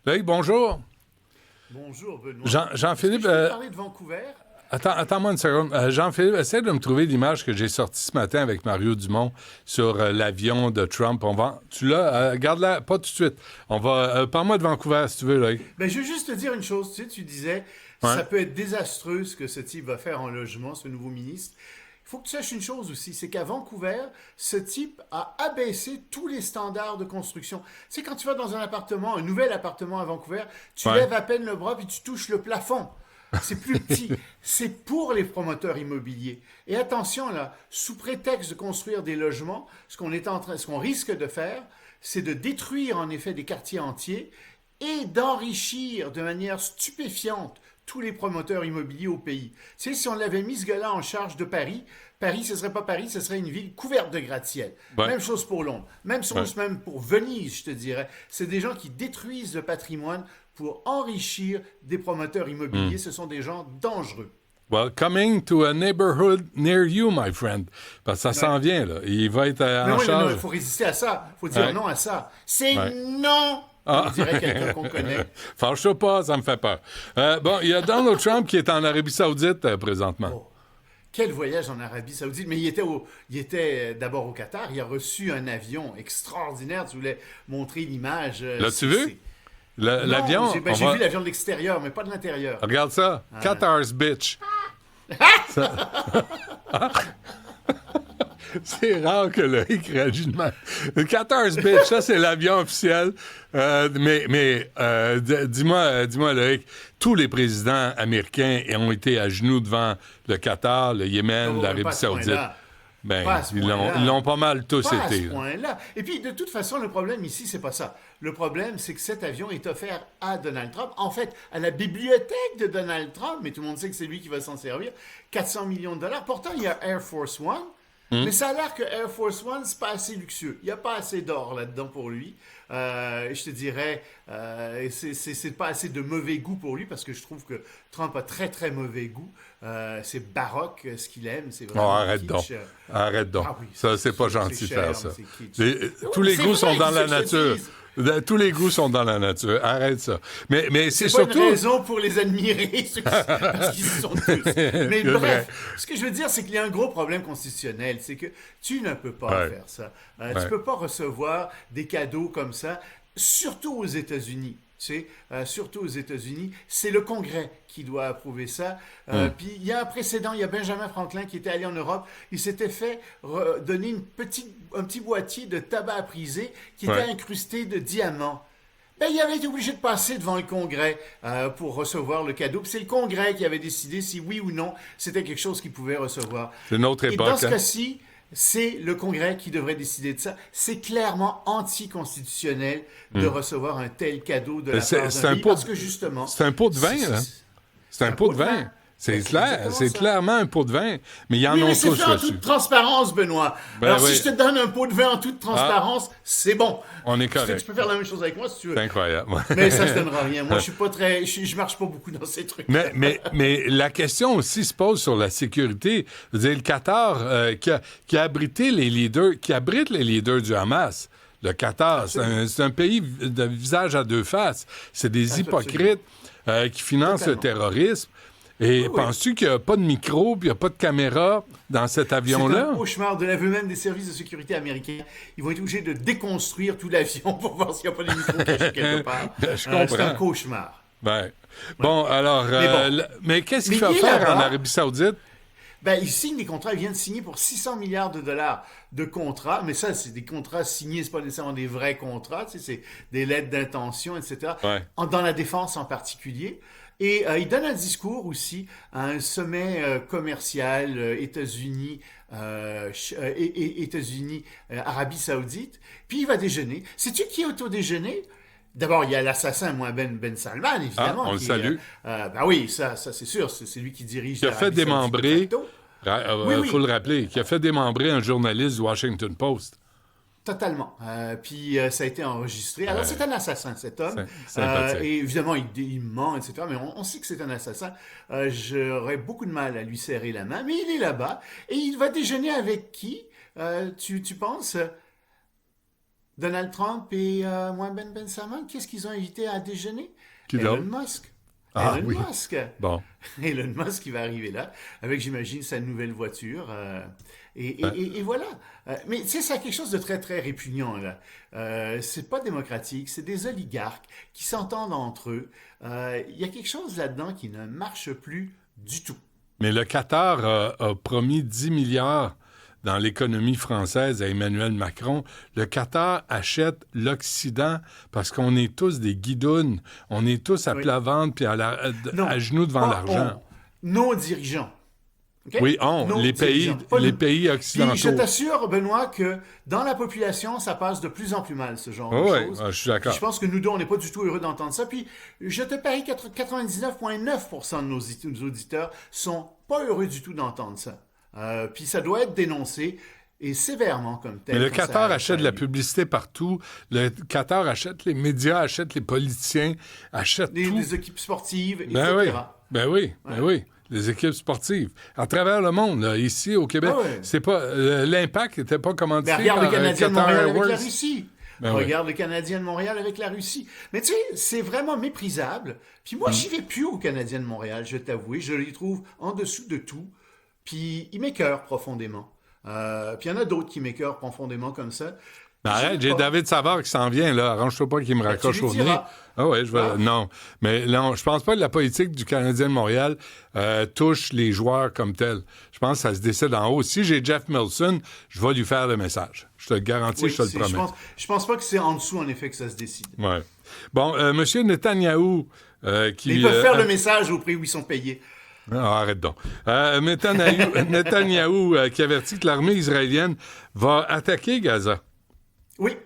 Loïc, bonjour. Bonjour, Benoît. Jean-Philippe... Est-ce que je peux parler de Vancouver? Attends-moi une seconde. Jean-Philippe, essaie de me trouver l'image que j'ai sortie ce matin avec Mario Dumont sur l'avion de Trump. Tu l'as? Garde-la, pas tout de suite. Parle-moi de Vancouver, si tu veux, Loïc. Ben, je veux juste te dire une chose. Tu disais, Ouais. ça peut être désastreux ce que ce type va faire en logement, ce nouveau ministre. Il faut que tu saches une chose aussi, c'est qu'à Vancouver, ce type a abaissé tous les standards de construction. Tu sais, quand tu vas dans un nouvel appartement à Vancouver, tu lèves à peine le bras puis tu touches le plafond. C'est plus petit. C'est pour les promoteurs immobiliers. Et attention, là, sous prétexte de construire des logements, ce qu'on risque de faire, c'est de détruire en effet des quartiers entiers et d'enrichir de manière stupéfiante tous les promoteurs immobiliers au pays. Tu sais, si on l'avait mis ce gars-là en charge de Paris, ce serait pas Paris, ce serait une ville couverte de gratte-ciel. Ouais. Même chose pour Londres. Même chose même pour Venise, je te dirais. C'est des gens qui détruisent le patrimoine pour enrichir des promoteurs immobiliers. Ce sont des gens dangereux. Well, coming to a neighborhood near you, my friend. Parce que ça s'en vient, là. Il va être en charge. Il faut résister à ça. Il faut dire non à ça. C'est non! On dirait quelqu'un qu'on connaît. Fâche-toi pas, ça me fait peur. Il y a Donald Trump qui est en Arabie Saoudite présentement. Oh, quel voyage en Arabie Saoudite. Mais il était d'abord au Qatar. Il a reçu un avion extraordinaire. Tu voulais montrer l'image. L'as-tu vu? L'avion? J'ai vu l'avion de l'extérieur, mais pas de l'intérieur. Regarde ça. Qatar's bitch. C'est rare que Loïc réagisse de même. Qatar's bitch, ça, c'est l'avion officiel. Dis-moi, Loïc, tous les présidents américains ont été à genoux devant le Qatar, le Yémen, l'Arabie Saoudite. Ils l'ont pas mal tous été. À ce point-là. Et puis, de toute façon, le problème ici, c'est pas ça. Le problème, c'est que cet avion est offert à Donald Trump. En fait, à la bibliothèque de Donald Trump, mais tout le monde sait que c'est lui qui va s'en servir, 400 millions de dollars. Pourtant, il y a Air Force One. Mais ça a l'air que Air Force One, c'est pas assez luxueux. Il n'y a pas assez d'or là-dedans pour lui. Je te dirais, c'est pas assez de mauvais goût pour lui parce que je trouve que Trump a très, très mauvais goût. C'est baroque, ce qu'il aime. C'est vraiment arrête kitsch. donc. Arrête donc. Ah oui, ça, c'est pas gentil de faire ça. Tous Oui, les goûts sont dans la nature. Tous les goûts sont dans la nature. Arrête ça. Mais c'est surtout... pas une raison pour les admirer, parce qu'ils sont tous. Mais bref, ce que je veux dire, c'est qu'il y a un gros problème constitutionnel. C'est que tu ne peux pas faire ça. Tu ne peux pas recevoir des cadeaux comme ça, surtout aux États-Unis. Tu sais, surtout aux États-Unis, c'est le Congrès qui doit approuver ça. Puis il y a un précédent, il y a Benjamin Franklin qui était allé en Europe, il s'était fait donner un petit boîtier de tabac à priser qui était incrusté de diamants. Ben, il avait été obligé de passer devant le Congrès pour recevoir le cadeau. Puis c'est le Congrès qui avait décidé si oui ou non c'était quelque chose qu'il pouvait recevoir. C'est une autre époque. Et dans ce cas-ci, c'est le Congrès qui devrait décider de ça. C'est clairement anticonstitutionnel de recevoir un tel cadeau de la part d'un pays, parce que justement... C'est un pot de vin, là. C'est un pot de vin. C'est clair, c'est clairement un pot de vin, mais il y en a tous c'est fait en toute transparence, Benoît. Alors, si je te donne un pot de vin en toute transparence, c'est bon. On est correct. Tu peux faire la même chose avec moi si tu veux. C'est incroyable. Mais ça ne donnera rien. Moi, je marche pas beaucoup dans ces trucs. Mais la question aussi se pose sur la sécurité. Je veux dire, le Qatar qui a abrité les leaders, qui abrite les leaders du Hamas. Le Qatar, c'est un pays de visage à deux faces. C'est des hypocrites qui financent le terrorisme. Et penses-tu qu'il n'y a pas de micro, puis il n'y a pas de caméra dans cet avion-là? C'est un cauchemar de l'aveu même des services de sécurité américains. Ils vont être obligés de déconstruire tout l'avion pour voir s'il n'y a pas de micro caché quelque part. Je comprends. C'est un cauchemar. Bon, alors, mais qu'est-ce qu'il faut faire en Arabie Saoudite? Ben, il signe des contrats, il vient de signer pour 600 milliards de dollars de contrats, mais ça, c'est des contrats signés, c'est pas nécessairement des vrais contrats, tu sais, c'est des lettres d'intention, etc. Dans la défense en particulier. Et il donne un discours aussi à un sommet commercial États-Unis, Arabie Saoudite. Puis il va déjeuner. Sais-tu qui est au déjeuner? D'abord, il y a l'assassin Mohammed Ben Salman, évidemment. On le salue. Oui, ça c'est sûr. C'est lui qui dirige. Qui a fait démembrer, faut le rappeler, qui a fait démembrer un journaliste du Washington Post. Totalement. Puis ça a été enregistré. Alors, c'est un assassin, cet homme. Et évidemment, il ment, etc. Mais on sait que c'est un assassin. J'aurais beaucoup de mal à lui serrer la main. Mais il est là-bas. Et il va déjeuner avec qui, tu penses? Donald Trump et Mohamed Ben Salman, qu'est-ce qu'ils ont invité à déjeuner? Qui Elon d'autre? Musk. Ah Elon oui. Musk. Bon. Elon Musk qui va arriver là, avec, j'imagine, sa nouvelle voiture. Ben, Et voilà. Mais tu sais, ça a quelque chose de très, très répugnant, là. C'est pas démocratique, c'est des oligarques qui s'entendent entre eux. Il y a quelque chose là-dedans qui ne marche plus du tout. mais le Qatar a promis 10 milliards dans l'économie française à Emmanuel Macron. Le Qatar achète l'Occident parce qu'on est tous des guidounes. On est tous à Oui. plat ventre puis Non, à genoux devant pas l'argent. on, nos dirigeants. OK? Oui, Nos les pays, dirigeants, pas les nous. pays Puis je occidentaux. t'assure, Benoît, que dans la population, ça passe de plus en plus mal, ce genre de Oui, choses. je suis Puis d'accord. je pense que nous deux, on n'est pas du tout heureux d'entendre ça. Puis je te parie que 99,9% de nos auditeurs sont pas heureux du tout d'entendre ça. Puis ça doit être dénoncé, et sévèrement comme tel. Mais le quand Qatar ça achète de a la lieu. publicité partout. Le Qatar achète les médias, achète les politiciens, achète tout. Les équipes sportives, Ben oui, etc. ben oui, ben oui. Les équipes sportives. À travers le monde, là, ici au Québec, Ah ouais. c'est pas l'Impact n'était pas commandité Ben, regarde le par Canadien de Qatar Montréal avec la Airways. Russie. Ben oui. Regarde le Canadien de Montréal avec la Russie. Mais tu sais, c'est vraiment méprisable. Puis moi, j'y vais plus au Canadien de Montréal, je vais t'avouer. Je les trouve en dessous de tout. Puis ils m'écœurent profondément. Puis il y en a d'autres qui m'écœurent profondément comme ça. Ben arrête, j'ai pas. David Savard qui s'en vient, là. Arrange-toi pas qu'il me raccroche tu lui au nez. diras. Ah ouais, je vais... Ah. Non. Mais non, je pense pas que la politique du Canadien de Montréal touche les joueurs comme tels. Je pense que ça se décide en haut. Si j'ai Jeff Milson, je vais lui faire le message. Je te le garantis, Oui, je te le promets. je pense pas que c'est en dessous, en effet, que ça se décide. Ouais. Bon, Monsieur Netanyahou, qui... Mais ils peuvent faire le message au prix où ils sont payés. Ah, arrête donc. Netanyahou qui avertit que l'armée israélienne va attaquer Gaza. Oui.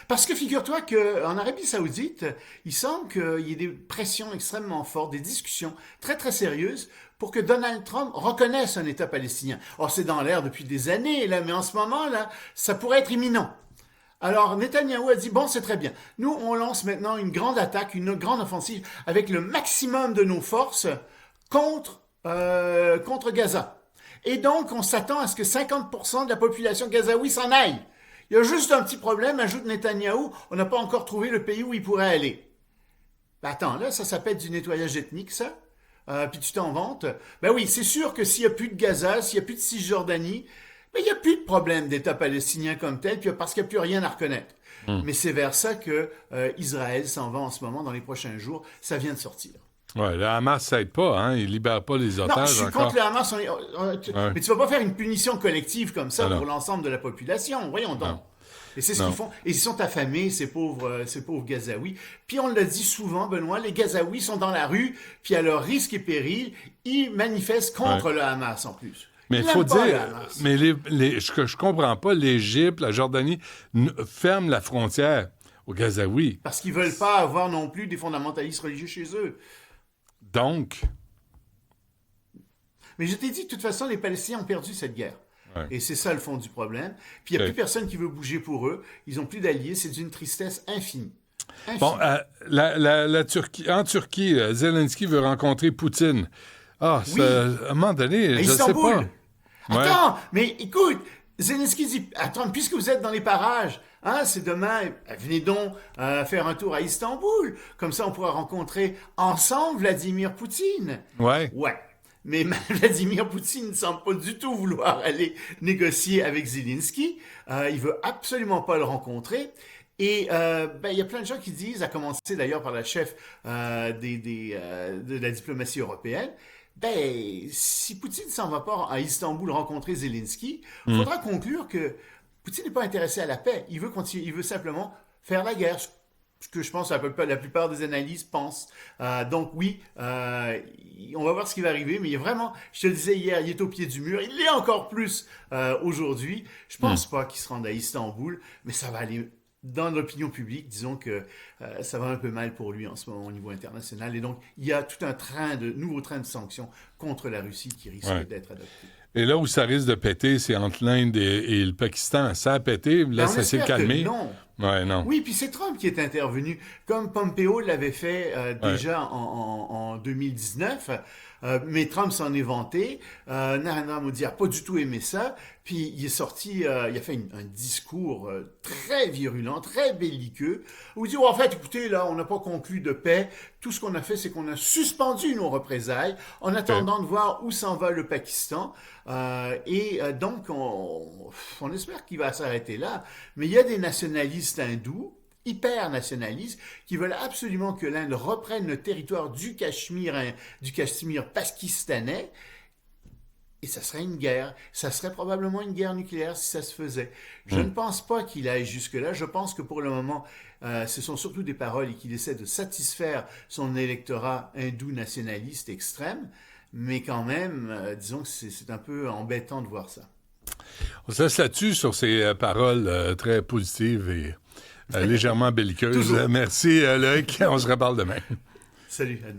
Parce que figure-toi qu'en Arabie Saoudite, il semble qu'il y ait des pressions extrêmement fortes, des discussions très très sérieuses pour que Donald Trump reconnaisse un État palestinien. Or, c'est dans l'air depuis des années, là, mais en ce moment, là, ça pourrait être imminent. Alors, Netanyahou a dit, bon, c'est très bien. Nous, on lance maintenant une grande attaque, une grande offensive avec le maximum de nos forces contre Gaza. Et donc, on s'attend à ce que 50% de la population gazaoui s'en aille. Il y a juste un petit problème, ajoute Netanyahou, on n'a pas encore trouvé le pays où il pourrait aller. Ben attends, là, ça s'appelle du nettoyage ethnique, ça? Puis tu t'en vantes? Ben oui, c'est sûr que s'il n'y a plus de Gaza, s'il n'y a plus de Cisjordanie, ben il n'y a plus de problème d'État palestinien comme tel, puis parce qu'il n'y a plus rien à reconnaître. Mais c'est vers ça que Israël s'en va en ce moment, dans les prochains jours. Ça vient de sortir. Ouais, le Hamas s'aide pas, hein? Il libère pas les otages Non, je suis encore. contre le Hamas. Mais tu vas pas faire une punition collective comme ça Ah non. pour l'ensemble de la population. Voyons donc. Non. Et c'est ce Non. qu'ils font. Et ils sont affamés, ces pauvres Gazaouis. Puis on l'a dit souvent, Benoît, les Gazaouis sont dans la rue, puis à leur risque et péril, ils manifestent contre le Hamas en plus. Mais Ils il faut n'aiment pas le dire, Hamas. mais je comprends pas, l'Égypte, la Jordanie ferment la frontière aux Gazaouis. Parce qu'ils veulent pas avoir non plus des fondamentalistes religieux chez eux. Donc, Mais je t'ai dit, de toute façon, les Palestiniens ont perdu cette guerre. Ouais. Et c'est ça le fond du problème. Puis il n'y a Ok. plus personne qui veut bouger pour eux. Ils n'ont plus d'alliés. C'est d'une tristesse infinie. Infinie. bon, la Turquie, en Turquie, Zelensky veut rencontrer Poutine. Ah, Oui. à un moment donné, À je sais Istanbul. pas. Ouais. Attends, mais écoute, Zelensky dit, attends, puisque vous êtes dans les parages, hein, c'est demain, venez donc faire un tour à Istanbul. Comme ça, on pourra rencontrer ensemble Vladimir Poutine. Ouais. Ouais. Mais Vladimir Poutine ne semble pas du tout vouloir aller négocier avec Zelensky. Il veut absolument pas le rencontrer. Et il y a plein de gens qui disent, à commencer d'ailleurs par la chef de la diplomatie européenne, si Poutine s'en va pas à Istanbul rencontrer Zelensky, il faudra conclure que Poutine n'est pas intéressé à la paix. Il veut continuer, il veut simplement faire la guerre. Ce que je pense à peu près la plupart des analyses pensent. Donc oui, on va voir ce qui va arriver, mais il est vraiment, je te le disais hier, il est au pied du mur, il l'est encore plus aujourd'hui. Je pense pas qu'il se rende à Istanbul, mais ça va aller dans l'opinion publique. Disons que ça va un peu mal pour lui en ce moment au niveau international, et donc il y a tout un nouveau train de sanctions contre la Russie qui risque d'être adopté. Et là où ça risque de péter, c'est entre l'Inde et le Pakistan. Ça a pété, là, ça s'est calmé. Non. Ouais, non. Oui, puis c'est Trump qui est intervenu, comme Pompeo l'avait fait déjà en 2019. Mais Trump s'en est vanté. Narendra Modi n'a pas du tout aimé ça. Puis il est sorti, il a fait un discours très virulent, très belliqueux, où il dit, oh, en fait, écoutez, là, on n'a pas conclu de paix. Tout ce qu'on a fait, c'est qu'on a suspendu nos représailles en attendant de voir où s'en va le Pakistan. Donc, on espère qu'il va s'arrêter là. Mais il y a des nationalistes hindous, hyper nationalistes, qui veulent absolument que l'Inde reprenne le territoire du Cachemire pakistanais. Et ça serait une guerre. Ça serait probablement une guerre nucléaire si ça se faisait. Je ne pense pas qu'il aille jusque-là. Je pense que pour le moment, ce sont surtout des paroles et qu'il essaie de satisfaire son électorat hindou nationaliste extrême. Mais quand même, disons que c'est un peu embêtant de voir ça. On se laisse là-dessus sur ces paroles très positives et légèrement belliqueuses. Merci, Loïc. On se reparle demain. Salut.